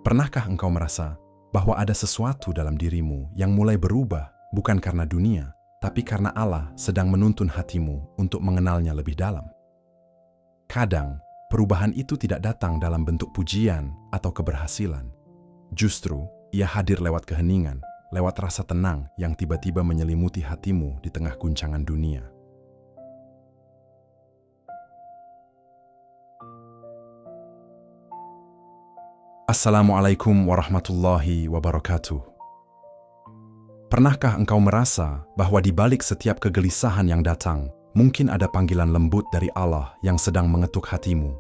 Pernahkah engkau merasa bahwa ada sesuatu dalam dirimu yang mulai berubah bukan karena dunia, tapi karena Allah sedang menuntun hatimu untuk mengenalnya lebih dalam? Kadang, perubahan itu tidak datang dalam bentuk pujian atau keberhasilan. Justru, ia hadir lewat keheningan, lewat rasa tenang yang tiba-tiba menyelimuti hatimu di tengah guncangan dunia. Assalamualaikum warahmatullahi wabarakatuh. Pernahkah engkau merasa bahwa di balik setiap kegelisahan yang datang, mungkin ada panggilan lembut dari Allah yang sedang mengetuk hatimu?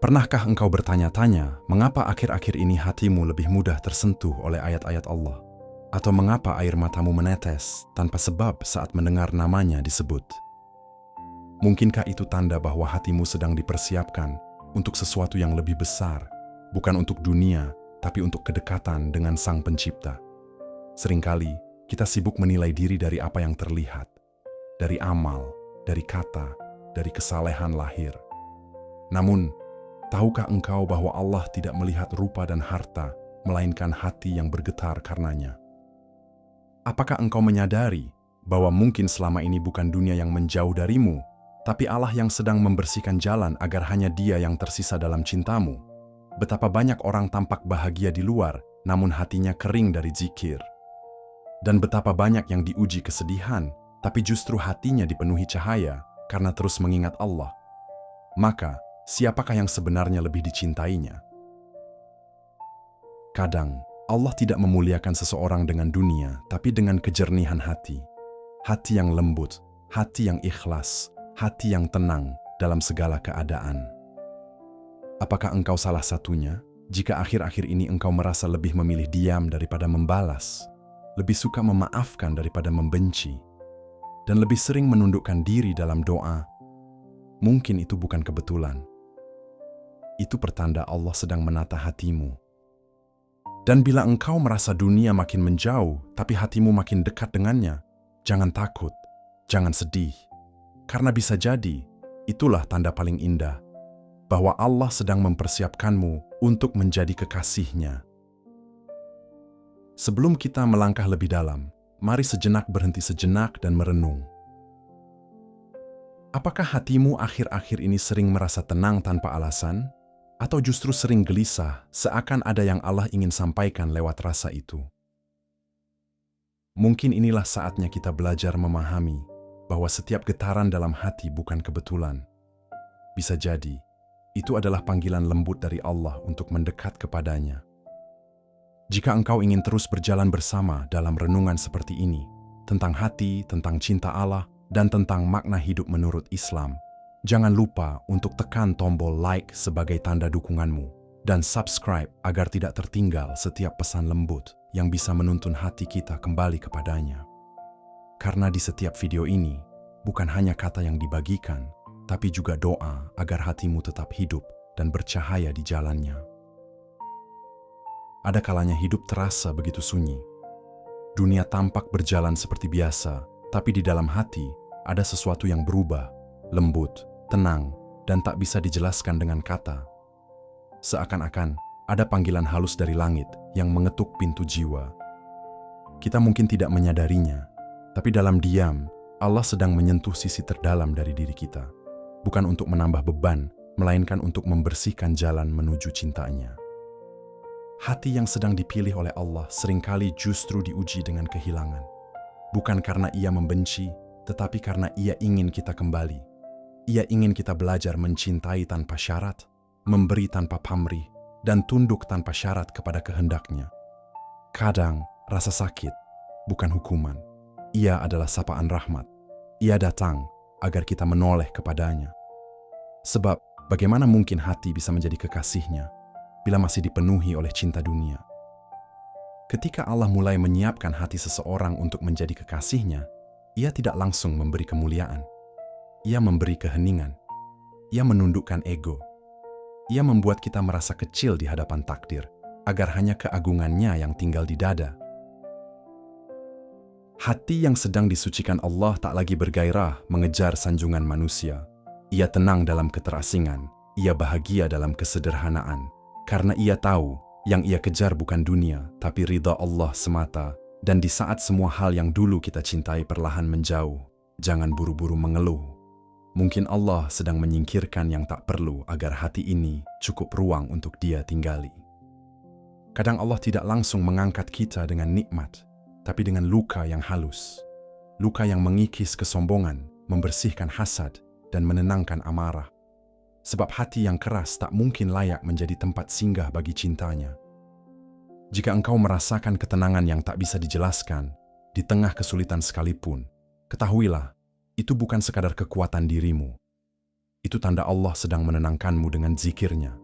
Pernahkah engkau bertanya-tanya mengapa akhir-akhir ini hatimu lebih mudah tersentuh oleh ayat-ayat Allah? Atau mengapa air matamu menetes tanpa sebab saat mendengar namanya disebut? Mungkinkah itu tanda bahwa hatimu sedang dipersiapkan untuk sesuatu yang lebih besar? Bukan untuk dunia, tapi untuk kedekatan dengan Sang Pencipta. Seringkali, kita sibuk menilai diri dari apa yang terlihat. Dari amal, dari kata, dari kesalehan lahir. Namun, tahukah engkau bahwa Allah tidak melihat rupa dan harta, melainkan hati yang bergetar karenanya? Apakah engkau menyadari bahwa mungkin selama ini bukan dunia yang menjauh darimu, tapi Allah yang sedang membersihkan jalan agar hanya Dia yang tersisa dalam cintamu? Betapa banyak orang tampak bahagia di luar, namun hatinya kering dari zikir. Dan betapa banyak yang diuji kesedihan, tapi justru hatinya dipenuhi cahaya karena terus mengingat Allah. Maka, siapakah yang sebenarnya lebih dicintainya? Kadang, Allah tidak memuliakan seseorang dengan dunia, tapi dengan kejernihan hati. Hati yang lembut, hati yang ikhlas, hati yang tenang dalam segala keadaan. Apakah engkau salah satunya? Jika akhir-akhir ini engkau merasa lebih memilih diam daripada membalas, lebih suka memaafkan daripada membenci, dan lebih sering menundukkan diri dalam doa, mungkin itu bukan kebetulan. Itu pertanda Allah sedang menata hatimu. Dan bila engkau merasa dunia makin menjauh, tapi hatimu makin dekat dengannya, jangan takut, jangan sedih. Karena bisa jadi, itulah tanda paling indah, bahwa Allah sedang mempersiapkanmu untuk menjadi kekasih-Nya. Sebelum kita melangkah lebih dalam, mari sejenak berhenti sejenak dan merenung. Apakah hatimu akhir-akhir ini sering merasa tenang tanpa alasan? Atau justru sering gelisah seakan ada yang Allah ingin sampaikan lewat rasa itu? Mungkin inilah saatnya kita belajar memahami bahwa setiap getaran dalam hati bukan kebetulan. Bisa jadi, itu adalah panggilan lembut dari Allah untuk mendekat kepadanya. Jika engkau ingin terus berjalan bersama dalam renungan seperti ini, tentang hati, tentang cinta Allah, dan tentang makna hidup menurut Islam, jangan lupa untuk tekan tombol like sebagai tanda dukunganmu, dan subscribe agar tidak tertinggal setiap pesan lembut yang bisa menuntun hati kita kembali kepadanya. Karena di setiap video ini, bukan hanya kata yang dibagikan, tapi juga doa agar hatimu tetap hidup dan bercahaya di jalannya. Ada kalanya hidup terasa begitu sunyi. Dunia tampak berjalan seperti biasa, tapi di dalam hati ada sesuatu yang berubah, lembut, tenang, dan tak bisa dijelaskan dengan kata. Seakan-akan ada panggilan halus dari langit yang mengetuk pintu jiwa. Kita mungkin tidak menyadarinya, tapi dalam diam, Allah sedang menyentuh sisi terdalam dari diri kita. Bukan untuk menambah beban, melainkan untuk membersihkan jalan menuju cintanya. Hati yang sedang dipilih oleh Allah seringkali justru diuji dengan kehilangan. Bukan karena Ia membenci, tetapi karena Ia ingin kita kembali. Ia ingin kita belajar mencintai tanpa syarat, memberi tanpa pamrih, dan tunduk tanpa syarat kepada kehendak-Nya. Kadang, rasa sakit bukan hukuman. Ia adalah sapaan rahmat. Ia datang agar kita menoleh kepadanya. Sebab, bagaimana mungkin hati bisa menjadi kekasih-Nya bila masih dipenuhi oleh cinta dunia? Ketika Allah mulai menyiapkan hati seseorang untuk menjadi kekasih-Nya, Ia tidak langsung memberi kemuliaan. Ia memberi keheningan. Ia menundukkan ego. Ia membuat kita merasa kecil di hadapan takdir, agar hanya keagungan-Nya yang tinggal di dada. Hati yang sedang disucikan Allah tak lagi bergairah mengejar sanjungan manusia. Ia tenang dalam keterasingan, ia bahagia dalam kesederhanaan, karena ia tahu Yang ia kejar bukan dunia, tapi ridha Allah semata. Dan di saat semua hal yang dulu kita cintai perlahan menjauh, jangan buru-buru mengeluh. Mungkin Allah sedang menyingkirkan yang tak perlu agar hati ini cukup ruang untuk Dia tinggali. Kadang Allah tidak langsung mengangkat kita dengan nikmat, tapi dengan luka yang halus. Luka yang mengikis kesombongan, membersihkan hasad, dan menenangkan amarah. Sebab hati yang keras tak mungkin layak menjadi tempat singgah bagi cintanya. Jika engkau merasakan ketenangan yang tak bisa dijelaskan, di tengah kesulitan sekalipun, ketahuilah, itu bukan sekadar kekuatan dirimu. Itu tanda Allah sedang menenangkanmu dengan zikirnya.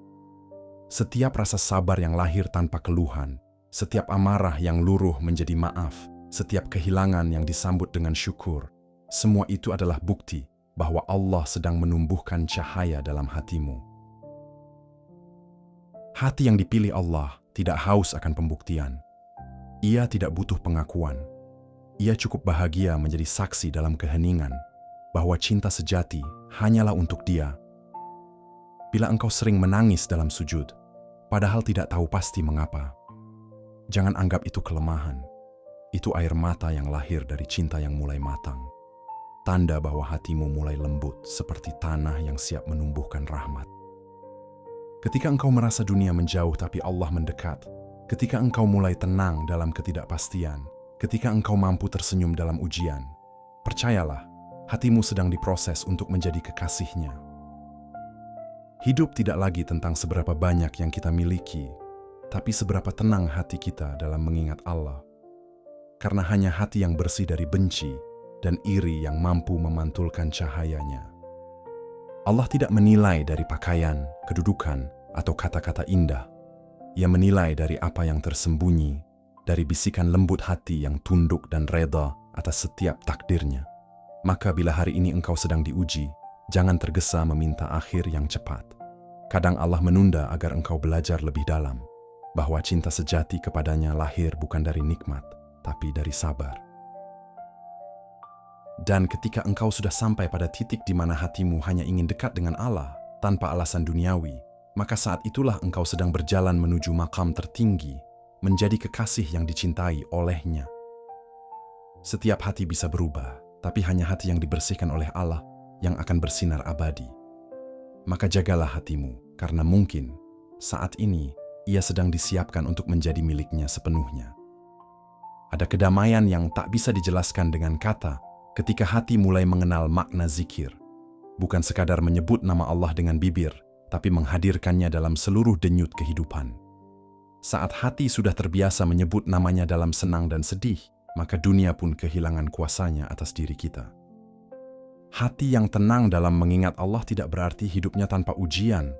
Setiap rasa sabar yang lahir tanpa keluhan, setiap amarah yang luruh menjadi maaf, setiap kehilangan yang disambut dengan syukur, semua itu adalah bukti bahwa Allah sedang menumbuhkan cahaya dalam hatimu. Hati yang dipilih Allah tidak haus akan pembuktian. Ia tidak butuh pengakuan. Ia cukup bahagia menjadi saksi dalam keheningan bahwa cinta sejati hanyalah untuk Dia. Bila engkau sering menangis dalam sujud, padahal tidak tahu pasti mengapa, jangan anggap itu kelemahan. Itu air mata yang lahir dari cinta yang mulai matang. Tanda bahwa hatimu mulai lembut seperti tanah yang siap menumbuhkan rahmat. Ketika engkau merasa dunia menjauh tapi Allah mendekat, ketika engkau mulai tenang dalam ketidakpastian, ketika engkau mampu tersenyum dalam ujian, percayalah, hatimu sedang diproses untuk menjadi kekasih-Nya. Hidup tidak lagi tentang seberapa banyak yang kita miliki, tapi seberapa tenang hati kita dalam mengingat Allah. Karena hanya hati yang bersih dari benci dan iri yang mampu memantulkan cahayanya. Allah tidak menilai dari pakaian, kedudukan, atau kata-kata indah. Ia menilai dari apa yang tersembunyi, dari bisikan lembut hati yang tunduk dan reda atas setiap takdirnya. Maka bila hari ini engkau sedang diuji, jangan tergesa meminta akhir yang cepat. Kadang Allah menunda agar engkau belajar lebih dalam, bahwa cinta sejati kepadanya lahir bukan dari nikmat, tapi dari sabar. Dan ketika engkau sudah sampai pada titik di mana hatimu hanya ingin dekat dengan Allah tanpa alasan duniawi, maka saat itulah engkau sedang berjalan menuju makam tertinggi, menjadi kekasih yang dicintai oleh-Nya. Setiap hati bisa berubah, tapi hanya hati yang dibersihkan oleh Allah yang akan bersinar abadi. Maka jagalah hatimu, karena mungkin saat ini ia sedang disiapkan untuk menjadi milik-Nya sepenuhnya. Ada kedamaian yang tak bisa dijelaskan dengan kata, ketika hati mulai mengenal makna zikir, bukan sekadar menyebut nama Allah dengan bibir, tapi menghadirkannya dalam seluruh denyut kehidupan. Saat hati sudah terbiasa menyebut namanya dalam senang dan sedih, maka dunia pun kehilangan kuasanya atas diri kita. Hati yang tenang dalam mengingat Allah tidak berarti hidupnya tanpa ujian.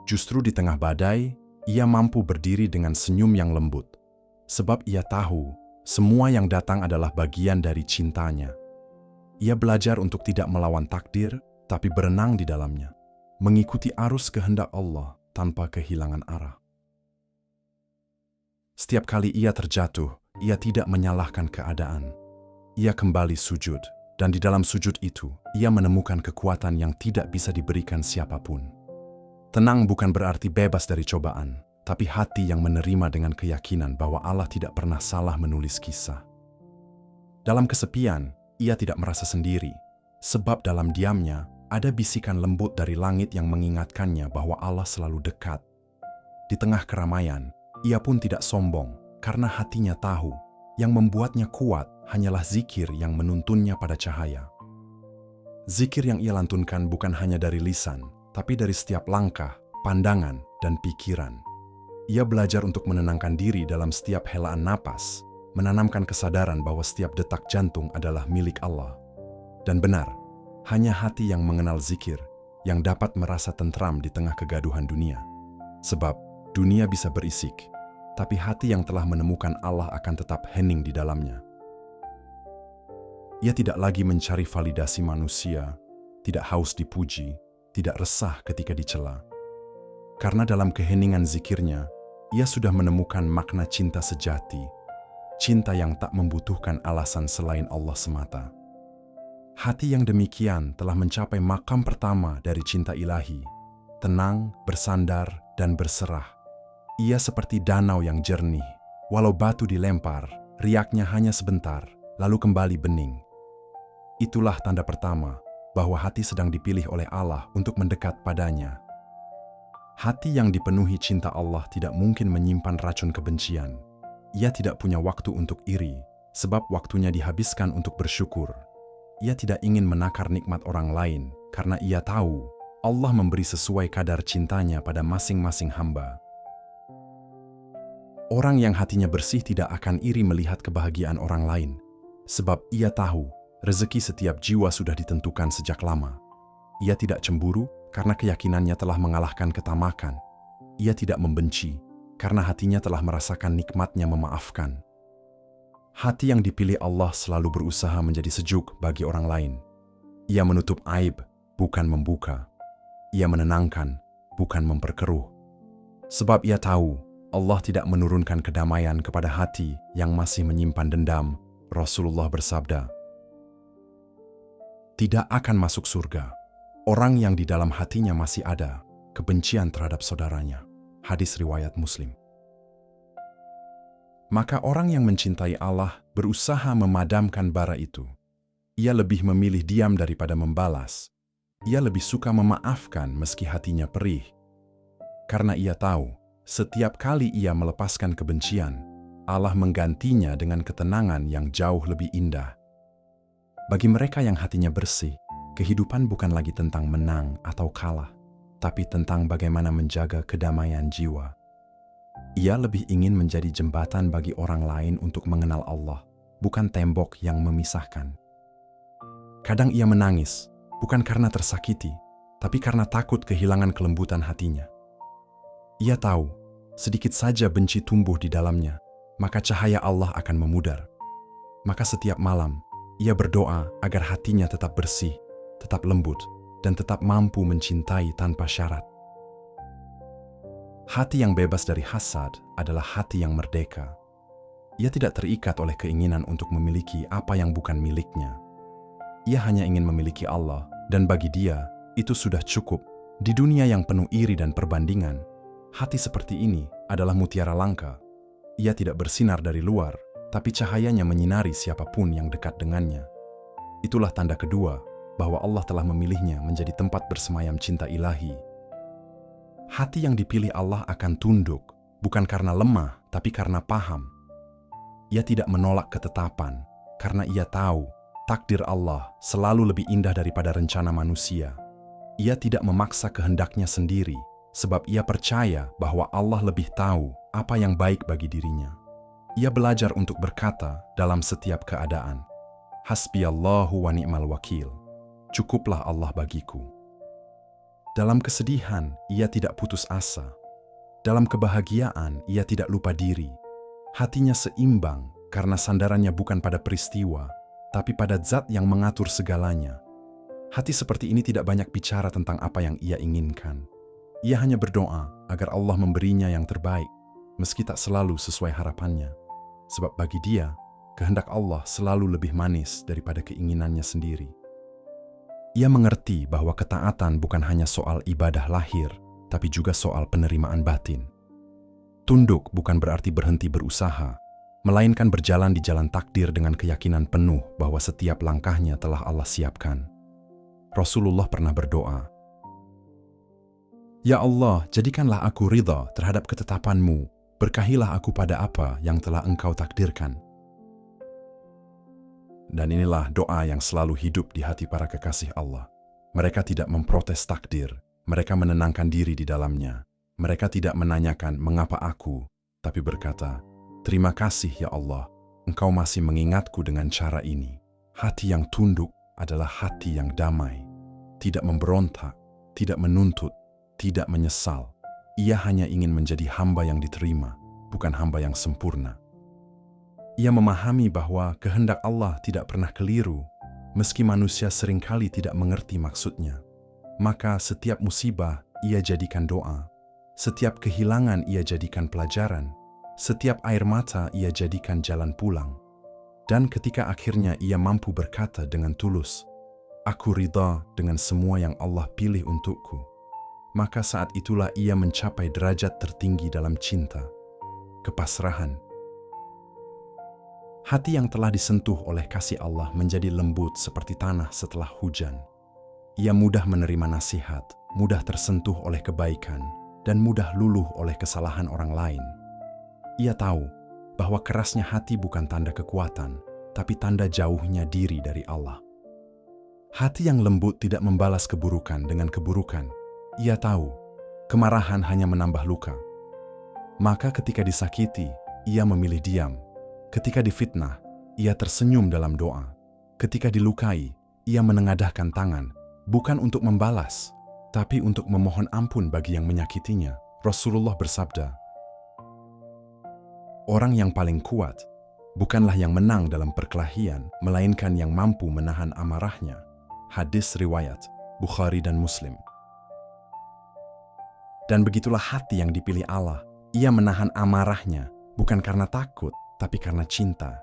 Justru di tengah badai, ia mampu berdiri dengan senyum yang lembut, sebab ia tahu semua yang datang adalah bagian dari cintanya. Ia belajar untuk tidak melawan takdir, tapi berenang di dalamnya, mengikuti arus kehendak Allah tanpa kehilangan arah. Setiap kali ia terjatuh, ia tidak menyalahkan keadaan. Ia kembali sujud, dan di dalam sujud itu, ia menemukan kekuatan yang tidak bisa diberikan siapapun. Tenang bukan berarti bebas dari cobaan, tapi hati yang menerima dengan keyakinan bahwa Allah tidak pernah salah menulis kisah. Dalam kesepian, ia tidak merasa sendiri, sebab dalam diamnya ada bisikan lembut dari langit yang mengingatkannya bahwa Allah selalu dekat. Di tengah keramaian, ia pun tidak sombong, karena hatinya tahu, yang membuatnya kuat hanyalah zikir yang menuntunnya pada cahaya. Zikir yang ia lantunkan bukan hanya dari lisan, tapi dari setiap langkah, pandangan, dan pikiran. Ia belajar untuk menenangkan diri dalam setiap helaan napas, menanamkan kesadaran bahwa setiap detak jantung adalah milik Allah. Dan benar, hanya hati yang mengenal zikir yang dapat merasa tentram di tengah kegaduhan dunia. Sebab dunia bisa berisik, tapi hati yang telah menemukan Allah akan tetap hening di dalamnya. Ia tidak lagi mencari validasi manusia, tidak haus dipuji, tidak resah ketika dicela. Karena dalam keheningan zikirnya, ia sudah menemukan makna cinta sejati, cinta yang tak membutuhkan alasan selain Allah semata. Hati yang demikian telah mencapai makam pertama dari cinta ilahi, tenang, bersandar, dan berserah. Ia seperti danau yang jernih. Walau batu dilempar, riaknya hanya sebentar, lalu kembali bening. Itulah tanda pertama bahwa hati sedang dipilih oleh Allah untuk mendekat padanya. Hati yang dipenuhi cinta Allah tidak mungkin menyimpan racun kebencian. Ia tidak punya waktu untuk iri, sebab waktunya dihabiskan untuk bersyukur. Ia tidak ingin menakar nikmat orang lain, karena ia tahu Allah memberi sesuai kadar cintanya pada masing-masing hamba. Orang yang hatinya bersih tidak akan iri melihat kebahagiaan orang lain, sebab ia tahu rezeki setiap jiwa sudah ditentukan sejak lama. Ia tidak cemburu karena keyakinannya telah mengalahkan ketamakan. Ia tidak membenci karena hatinya telah merasakan nikmatnya memaafkan. Hati yang dipilih Allah selalu berusaha menjadi sejuk bagi orang lain. Ia menutup aib, bukan membuka. Ia menenangkan, bukan memperkeruh. Sebab ia tahu Allah tidak menurunkan kedamaian kepada hati yang masih menyimpan dendam. Rasulullah bersabda, "Tidak akan masuk surga orang yang di dalam hatinya masih ada kebencian terhadap saudaranya." Hadis riwayat Muslim. Maka orang yang mencintai Allah berusaha memadamkan bara itu. Ia lebih memilih diam daripada membalas. Ia lebih suka memaafkan meski hatinya perih. Karena ia tahu, setiap kali ia melepaskan kebencian, Allah menggantinya dengan ketenangan yang jauh lebih indah. Bagi mereka yang hatinya bersih, kehidupan bukan lagi tentang menang atau kalah, tapi tentang bagaimana menjaga kedamaian jiwa. Ia lebih ingin menjadi jembatan bagi orang lain untuk mengenal Allah, bukan tembok yang memisahkan. Kadang ia menangis, bukan karena tersakiti, tapi karena takut kehilangan kelembutan hatinya. Ia tahu, sedikit saja benci tumbuh di dalamnya, maka cahaya Allah akan memudar. Maka setiap malam, ia berdoa agar hatinya tetap bersih, tetap lembut, dan tetap mampu mencintai tanpa syarat. Hati yang bebas dari hasad adalah hati yang merdeka. Ia tidak terikat oleh keinginan untuk memiliki apa yang bukan miliknya. Ia hanya ingin memiliki Allah, dan bagi dia, itu sudah cukup. Di dunia yang penuh iri dan perbandingan, hati seperti ini adalah mutiara langka. Ia tidak bersinar dari luar, tapi cahayanya menyinari siapapun yang dekat dengannya. Itulah tanda kedua bahwa Allah telah memilihnya menjadi tempat bersemayam cinta ilahi. Hati yang dipilih Allah akan tunduk, bukan karena lemah, tapi karena paham. Ia tidak menolak ketetapan, karena ia tahu takdir Allah selalu lebih indah daripada rencana manusia. Ia tidak memaksa kehendaknya sendiri, sebab ia percaya bahwa Allah lebih tahu apa yang baik bagi dirinya. Ia belajar untuk berkata dalam setiap keadaan, "Hasbiyallahu wa ni'mal wakil." Cukuplah Allah bagiku. Dalam kesedihan, ia tidak putus asa. Dalam kebahagiaan, ia tidak lupa diri. Hatinya seimbang karena sandarannya bukan pada peristiwa, tapi pada Zat yang mengatur segalanya. Hati seperti ini tidak banyak bicara tentang apa yang ia inginkan. Ia hanya berdoa agar Allah memberinya yang terbaik, meski tak selalu sesuai harapannya. Sebab bagi dia, kehendak Allah selalu lebih manis daripada keinginannya sendiri. Ia mengerti bahwa ketaatan bukan hanya soal ibadah lahir, tapi juga soal penerimaan batin. Tunduk bukan berarti berhenti berusaha, melainkan berjalan di jalan takdir dengan keyakinan penuh bahwa setiap langkahnya telah Allah siapkan. Rasulullah pernah berdoa, "Ya Allah, jadikanlah aku ridha terhadap ketetapan-Mu, berkahilah aku pada apa yang telah Engkau takdirkan." Dan inilah doa yang selalu hidup di hati para kekasih Allah. Mereka tidak memprotes takdir, mereka menenangkan diri di dalamnya. Mereka tidak menanyakan mengapa aku, tapi berkata, "Terima kasih ya Allah, Engkau masih mengingatku dengan cara ini." Hati yang tunduk adalah hati yang damai, tidak memberontak, tidak menuntut, tidak menyesal. Ia hanya ingin menjadi hamba yang diterima, bukan hamba yang sempurna. Ia memahami bahwa kehendak Allah tidak pernah keliru, meski manusia seringkali tidak mengerti maksudnya. Maka setiap musibah ia jadikan doa, setiap kehilangan ia jadikan pelajaran, setiap air mata ia jadikan jalan pulang. Dan ketika akhirnya ia mampu berkata dengan tulus, "Aku ridha dengan semua yang Allah pilih untukku," maka saat itulah ia mencapai derajat tertinggi dalam cinta, kepasrahan. Hati yang telah disentuh oleh kasih Allah menjadi lembut seperti tanah setelah hujan. Ia mudah menerima nasihat, mudah tersentuh oleh kebaikan, dan mudah luluh oleh kesalahan orang lain. Ia tahu bahwa kerasnya hati bukan tanda kekuatan, tapi tanda jauhnya diri dari Allah. Hati yang lembut tidak membalas keburukan dengan keburukan. Ia tahu kemarahan hanya menambah luka. Maka ketika disakiti, ia memilih diam. Ketika difitnah, ia tersenyum dalam doa. Ketika dilukai, ia menengadahkan tangan, bukan untuk membalas, tapi untuk memohon ampun bagi yang menyakitinya. Rasulullah bersabda, "Orang yang paling kuat bukanlah yang menang dalam perkelahian, melainkan yang mampu menahan amarahnya." Hadis riwayat Bukhari dan Muslim. Dan begitulah hati yang dipilih Allah. Ia menahan amarahnya, bukan karena takut, tapi karena cinta.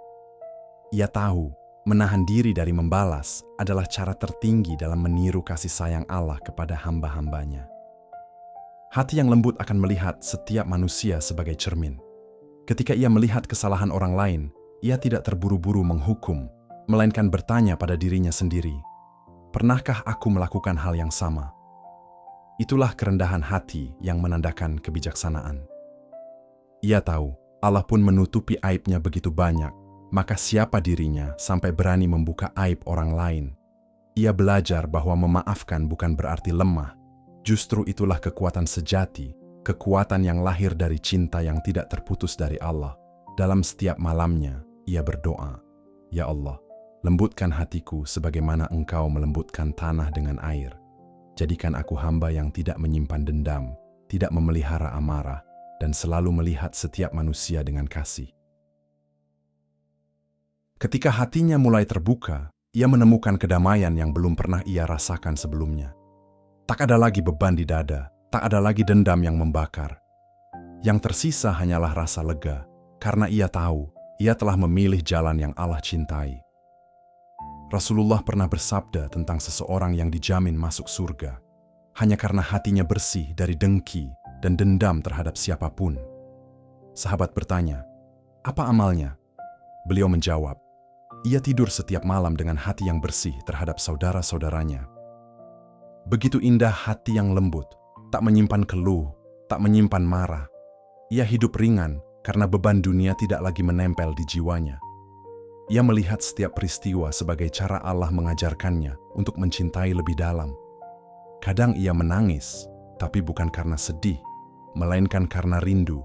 Ia tahu menahan diri dari membalas adalah cara tertinggi dalam meniru kasih sayang Allah kepada hamba-hambanya. Hati yang lembut akan melihat setiap manusia sebagai cermin. Ketika ia melihat kesalahan orang lain, ia tidak terburu-buru menghukum, melainkan bertanya pada dirinya sendiri, "Pernahkah aku melakukan hal yang sama?" Itulah kerendahan hati yang menandakan kebijaksanaan. Ia tahu Allah pun menutupi aibnya begitu banyak, maka siapa dirinya sampai berani membuka aib orang lain? Ia belajar bahwa memaafkan bukan berarti lemah. Justru itulah kekuatan sejati, kekuatan yang lahir dari cinta yang tidak terputus dari Allah. Dalam setiap malamnya, ia berdoa, "Ya Allah, lembutkan hatiku sebagaimana Engkau melembutkan tanah dengan air. Jadikan aku hamba yang tidak menyimpan dendam, tidak memelihara amarah, dan selalu melihat setiap manusia dengan kasih." Ketika hatinya mulai terbuka, ia menemukan kedamaian yang belum pernah ia rasakan sebelumnya. Tak ada lagi beban di dada, tak ada lagi dendam yang membakar. Yang tersisa hanyalah rasa lega, karena ia tahu ia telah memilih jalan yang Allah cintai. Rasulullah pernah bersabda tentang seseorang yang dijamin masuk surga, hanya karena hatinya bersih dari dengki dan dendam terhadap siapapun. Sahabat bertanya, "Apa amalnya?" Beliau menjawab, "Ia tidur setiap malam dengan hati yang bersih terhadap saudara-saudaranya." Begitu indah hati yang lembut, tak menyimpan keluh, tak menyimpan marah. Ia hidup ringan karena beban dunia tidak lagi menempel di jiwanya. Ia melihat setiap peristiwa sebagai cara Allah mengajarkannya untuk mencintai lebih dalam. Kadang ia menangis, tapi bukan karena sedih, melainkan karena rindu.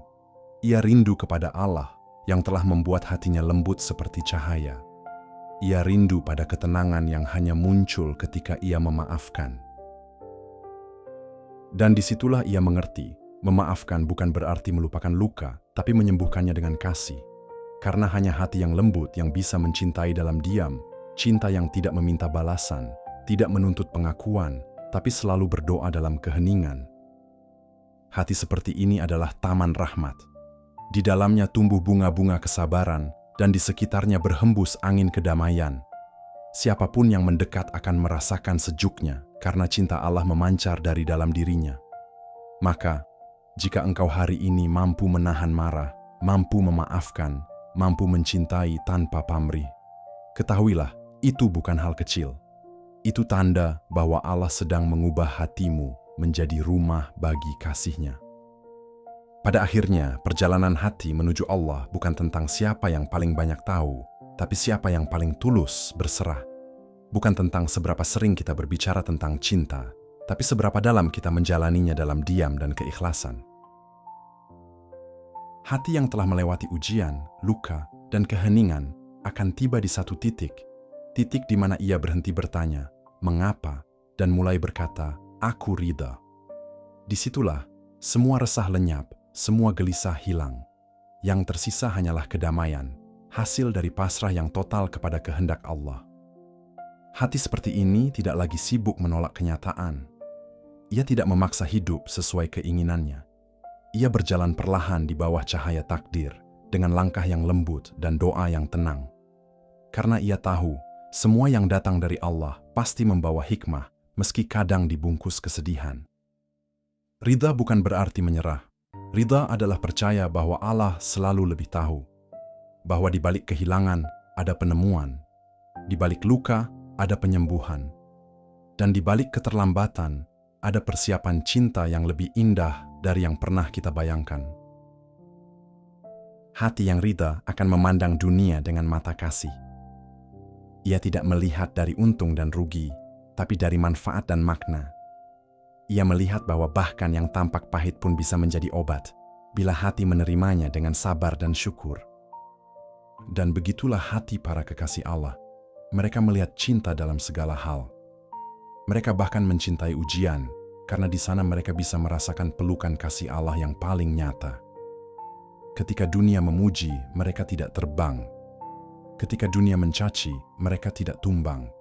Ia rindu kepada Allah yang telah membuat hatinya lembut seperti cahaya. Ia rindu pada ketenangan yang hanya muncul ketika ia memaafkan. Dan disitulah ia mengerti, memaafkan bukan berarti melupakan luka, tapi menyembuhkannya dengan kasih. Karena hanya hati yang lembut yang bisa mencintai dalam diam, cinta yang tidak meminta balasan, tidak menuntut pengakuan, tapi selalu berdoa dalam keheningan. Hati seperti ini adalah taman rahmat. Di dalamnya tumbuh bunga-bunga kesabaran, dan di sekitarnya berhembus angin kedamaian. Siapapun yang mendekat akan merasakan sejuknya, karena cinta Allah memancar dari dalam dirinya. Maka, jika engkau hari ini mampu menahan marah, mampu memaafkan, mampu mencintai tanpa pamrih, ketahuilah, itu bukan hal kecil. Itu tanda bahwa Allah sedang mengubah hatimu menjadi rumah bagi kasih-Nya. Pada akhirnya, perjalanan hati menuju Allah bukan tentang siapa yang paling banyak tahu, tapi siapa yang paling tulus berserah. Bukan tentang seberapa sering kita berbicara tentang cinta, tapi seberapa dalam kita menjalaninya dalam diam dan keikhlasan. Hati yang telah melewati ujian, luka, dan keheningan akan tiba di satu titik di mana ia berhenti bertanya, "Mengapa?" dan mulai berkata, "Aku ridha." Disitulah semua resah lenyap, semua gelisah hilang. Yang tersisa hanyalah kedamaian, hasil dari pasrah yang total kepada kehendak Allah. Hati seperti ini tidak lagi sibuk menolak kenyataan. Ia tidak memaksa hidup sesuai keinginannya. Ia berjalan perlahan di bawah cahaya takdir, dengan langkah yang lembut dan doa yang tenang. Karena ia tahu, semua yang datang dari Allah pasti membawa hikmah, meski kadang dibungkus kesedihan. Ridha bukan berarti menyerah. Ridha adalah percaya bahwa Allah selalu lebih tahu. Bahwa di balik kehilangan ada penemuan. Di balik luka ada penyembuhan. Dan di balik keterlambatan ada persiapan cinta yang lebih indah dari yang pernah kita bayangkan. Hati yang ridha akan memandang dunia dengan mata kasih. Ia tidak melihat dari untung dan rugi, tapi dari manfaat dan makna. Ia melihat bahwa bahkan yang tampak pahit pun bisa menjadi obat, bila hati menerimanya dengan sabar dan syukur. Dan begitulah hati para kekasih Allah. Mereka melihat cinta dalam segala hal. Mereka bahkan mencintai ujian, karena di sana mereka bisa merasakan pelukan kasih Allah yang paling nyata. Ketika dunia memuji, mereka tidak terbang. Ketika dunia mencaci, mereka tidak tumbang.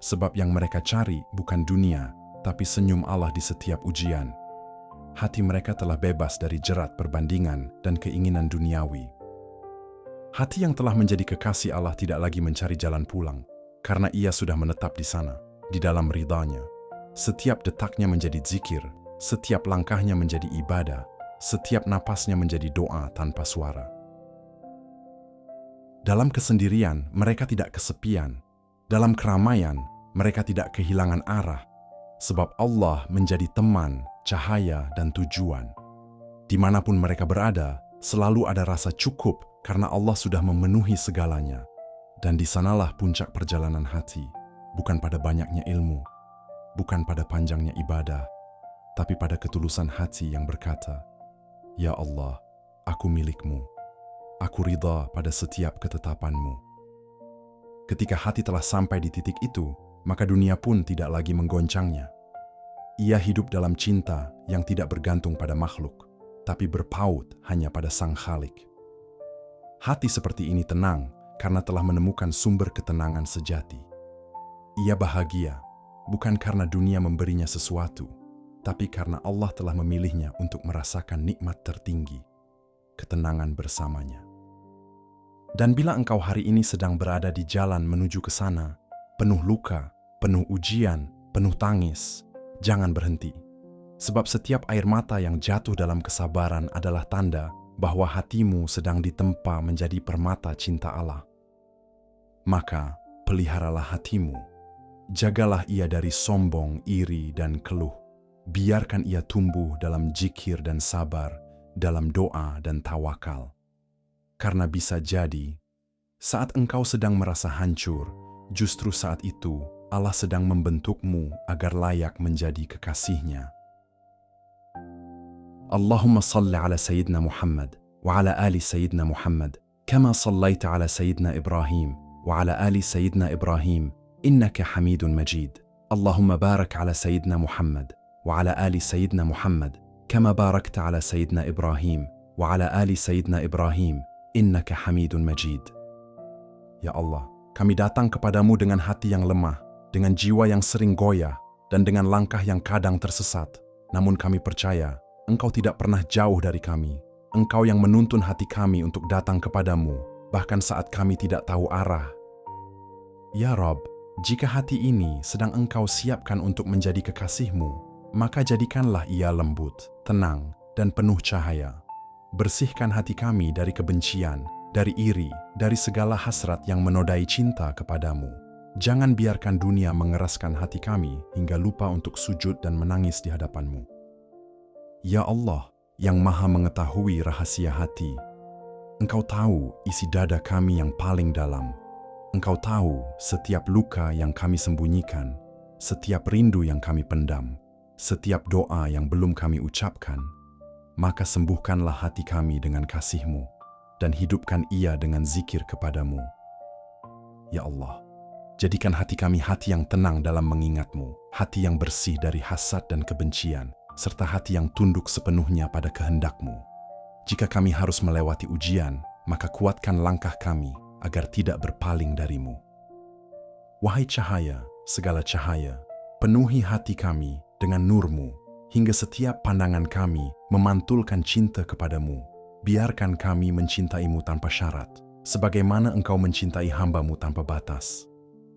Sebab yang mereka cari bukan dunia, tapi senyum Allah di setiap ujian. Hati mereka telah bebas dari jerat perbandingan dan keinginan duniawi. Hati yang telah menjadi kekasih Allah tidak lagi mencari jalan pulang, karena ia sudah menetap di sana, di dalam ridhanya. Setiap detaknya menjadi zikir, setiap langkahnya menjadi ibadah, setiap napasnya menjadi doa tanpa suara. Dalam kesendirian, mereka tidak kesepian. Dalam keramaian, mereka tidak kehilangan arah. Sebab Allah menjadi teman, cahaya, dan tujuan. Dimanapun mereka berada, selalu ada rasa cukup karena Allah sudah memenuhi segalanya. Dan di sanalah puncak perjalanan hati, bukan pada banyaknya ilmu, bukan pada panjangnya ibadah, tapi pada ketulusan hati yang berkata, "Ya Allah, aku milik-Mu. Aku ridha pada setiap ketetapan-Mu." Ketika hati telah sampai di titik itu, maka dunia pun tidak lagi menggoncangnya. Ia hidup dalam cinta yang tidak bergantung pada makhluk, tapi berpaut hanya pada Sang Khalik. Hati seperti ini tenang karena telah menemukan sumber ketenangan sejati. Ia bahagia, bukan karena dunia memberinya sesuatu, tapi karena Allah telah memilihnya untuk merasakan nikmat tertinggi, ketenangan bersamanya. Dan bila engkau hari ini sedang berada di jalan menuju ke sana, penuh luka, penuh ujian, penuh tangis, jangan berhenti. Sebab setiap air mata yang jatuh dalam kesabaran adalah tanda bahwa hatimu sedang ditempa menjadi permata cinta Allah. Maka, peliharalah hatimu. Jagalah ia dari sombong, iri, dan keluh. Biarkan ia tumbuh dalam zikir dan sabar, dalam doa dan tawakal. Karena bisa jadi, saat engkau sedang merasa hancur, justru saat itu Allah sedang membentukmu agar layak menjadi kekasihnya. Allahumma salli ala Sayyidina Muhammad wa ala ali Sayyidina Muhammad kama sallaita ala Sayyidina Ibrahim wa ala ali Sayyidina Ibrahim innaka Hamidun Majid. Allahumma barak ala Sayyidina Muhammad wa ala ali Sayyidina Muhammad kama barakta ala Sayyidina Ibrahim wa ala ali Sayyidina Ibrahim innaka Hamidun Majid. Ya Allah, kami datang kepadamu dengan hati yang lemah, dengan jiwa yang sering goyah, dan dengan langkah yang kadang tersesat. Namun kami percaya, Engkau tidak pernah jauh dari kami. Engkau yang menuntun hati kami untuk datang kepadamu, bahkan saat kami tidak tahu arah. Ya Rabb, jika hati ini sedang Engkau siapkan untuk menjadi kekasih-Mu, maka jadikanlah ia lembut, tenang, dan penuh cahaya. Bersihkan hati kami dari kebencian, dari iri, dari segala hasrat yang menodai cinta kepadamu. Jangan biarkan dunia mengeraskan hati kami hingga lupa untuk sujud dan menangis di hadapan-Mu. Ya Allah, yang Maha mengetahui rahasia hati, Engkau tahu isi dada kami yang paling dalam. Engkau tahu setiap luka yang kami sembunyikan, setiap rindu yang kami pendam, setiap doa yang belum kami ucapkan. Maka sembuhkanlah hati kami dengan kasih-Mu dan hidupkan ia dengan zikir kepadamu. Ya Allah, jadikan hati kami hati yang tenang dalam mengingat-Mu, hati yang bersih dari hasad dan kebencian, serta hati yang tunduk sepenuhnya pada kehendak-Mu. Jika kami harus melewati ujian, maka kuatkan langkah kami agar tidak berpaling dari-Mu. Wahai cahaya, segala cahaya, penuhi hati kami dengan nur-Mu, hingga setiap pandangan kami memantulkan cinta kepadamu. Biarkan kami mencintai-Mu tanpa syarat, sebagaimana Engkau mencintai hamba-Mu tanpa batas.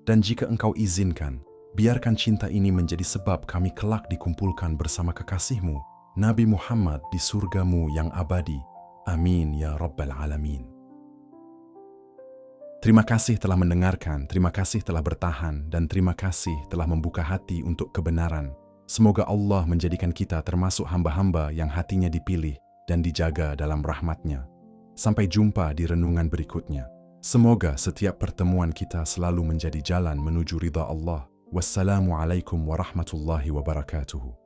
Dan jika Engkau izinkan, biarkan cinta ini menjadi sebab kami kelak dikumpulkan bersama kekasih-Mu Nabi Muhammad di surgamu yang abadi. Amin ya Rabbal Alamin. Terima kasih telah mendengarkan, terima kasih telah bertahan, dan terima kasih telah membuka hati untuk kebenaran. Semoga Allah menjadikan kita termasuk hamba-hamba yang hatinya dipilih dan dijaga dalam rahmat-Nya. Sampai jumpa di renungan berikutnya. Semoga setiap pertemuan kita selalu menjadi jalan menuju ridha Allah. Wassalamualaikum warahmatullahi wabarakatuh.